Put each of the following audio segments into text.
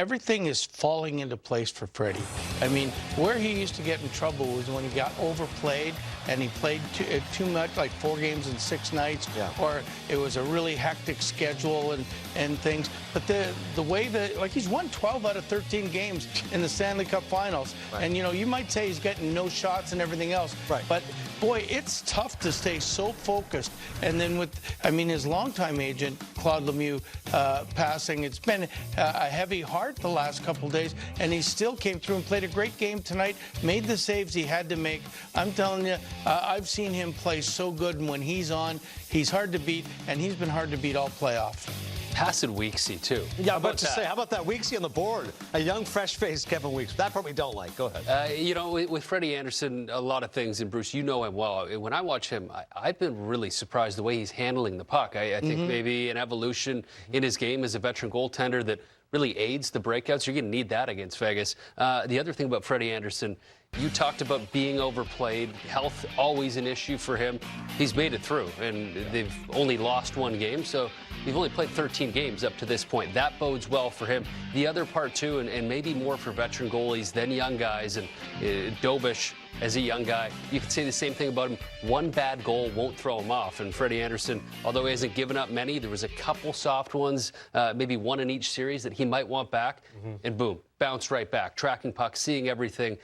Everything is falling into place for Freddie. I mean, where he used to get in trouble was when he got overplayed and he played too much, like 4 games in 6 nights, or it was a really hectic schedule and things. But the way that, like, he's won 12 out of 13 games in the Stanley Cup Finals. Right. And, you know, you might say he's getting no shots and everything else. Right. But, boy, it's tough to stay so focused. And then with, I mean, his longtime agent, Claude Lemieux, passing, it's been a heavy heart the last couple of days, and he still came through and played a great game tonight, made the saves he had to make. I'm telling you, I've seen him play so good, and when he's on, he's hard to beat, and he's been hard to beat all playoffs. Passing Weeksy, too. Yeah, I'm about to say, how about that Weeksy on the board? A young, fresh-faced Kevin Weeks. That part we don't like. Go ahead. You know, with Freddie Andersen, a lot of things, and Bruce, you know him well. When I watch him, I've been really surprised the way he's handling the puck. I think maybe an evolution in his game as a veteran goaltender that really aids the breakouts. You're going to need that against Vegas. The other thing about Freddie Andersen, you talked about being overplayed, health always an issue for him. He's made it through, and they've only lost 1 game, so they've only played 13 games up to this point. That bodes well for him. The other part, too, and maybe more for veteran goalies than young guys, and Dobish as a young guy, you could say the same thing about him. 1 bad goal won't throw him off, and Freddie Andersen, although he hasn't given up many, there was a couple soft ones, maybe 1 in each series that he might want back, and boom, bounced right back, tracking pucks, seeing everything,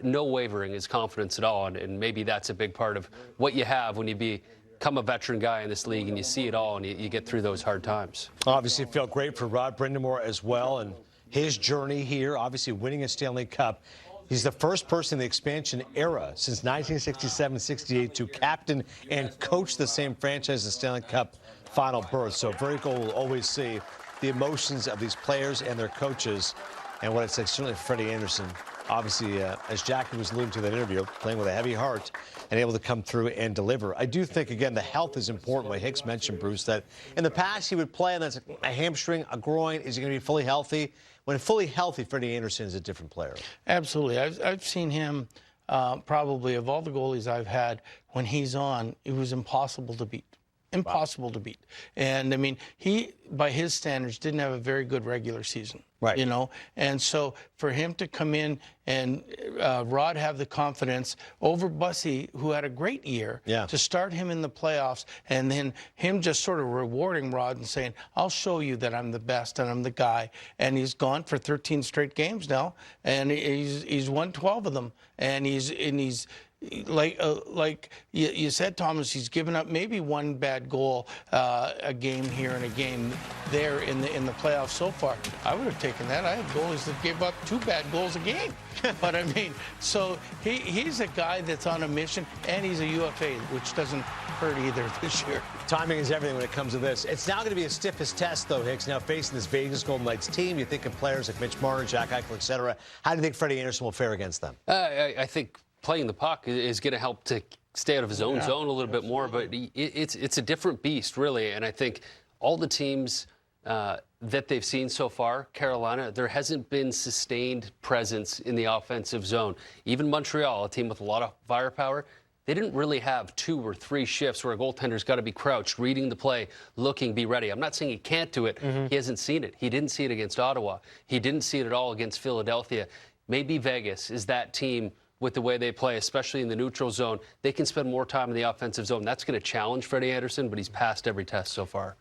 no wavering his confidence at all, and maybe that's a big part of what you have when you become a veteran guy in this league and you see it all and you get through those hard times. Obviously, it felt great for Rod Brindamore as well, and his journey here, obviously winning a Stanley Cup. He's the first person in the expansion era since 1967-68 to captain and coach the same franchise, the Stanley Cup final berth. So very cool. We'll always see the emotions of these players and their coaches. And what it's like, certainly for Freddie Andersen, obviously, as Jackie was alluding to in that interview, playing with a heavy heart and able to come through and deliver. I do think, again, the health is important. What Hicks mentioned, Bruce, that in the past he would play and that's a hamstring, a groin. Is he going to be fully healthy? When fully healthy, Freddie Andersen is a different player. Absolutely. I've seen him probably, of all the goalies I've had, when he's on, it was impossible to beat. Impossible to beat. And, I mean, he, by his standards, didn't have a very good regular season. Right. You know, and so for him to come in and Rod have the confidence over Bussy, who had a great year, to start him in the playoffs, and then him just sort of rewarding Rod and saying, I'll show you that I'm the best and I'm the guy. And he's gone for 13 straight games now, and he's won 12 of them, and he's like you said, Thomas, he's given up maybe 1 bad goal a game here and a game there in the playoffs so far. I would have taken that. I have goalies that give up 2 bad goals a game. But I mean, so he's a guy that's on a mission, and he's a UFA, which doesn't hurt either this year. Timing is everything when it comes to this. It's now going to be a stiffest test, though, Hicks. Now facing this Vegas Golden Knights team, you think of players like Mitch Marner, Jack Eichel, etc. How do you think Freddie Andersen will fare against them? I think playing the puck is going to help to stay out of his own zone a little bit more, but it's a different beast, really. And I think all the teams that they've seen so far, Carolina, there hasn't been sustained presence in the offensive zone. Even Montreal, a team with a lot of firepower, they didn't really have 2 or 3 shifts where a goaltender's got to be crouched, reading the play, looking, be ready. I'm not saying he can't do it. He hasn't seen it. He didn't see it against Ottawa. He didn't see it at all against Philadelphia. Maybe Vegas is that team with the way they play, especially in the neutral zone. They can spend more time in the offensive zone. That's going to challenge Freddie Andersen, but he's passed every test so far.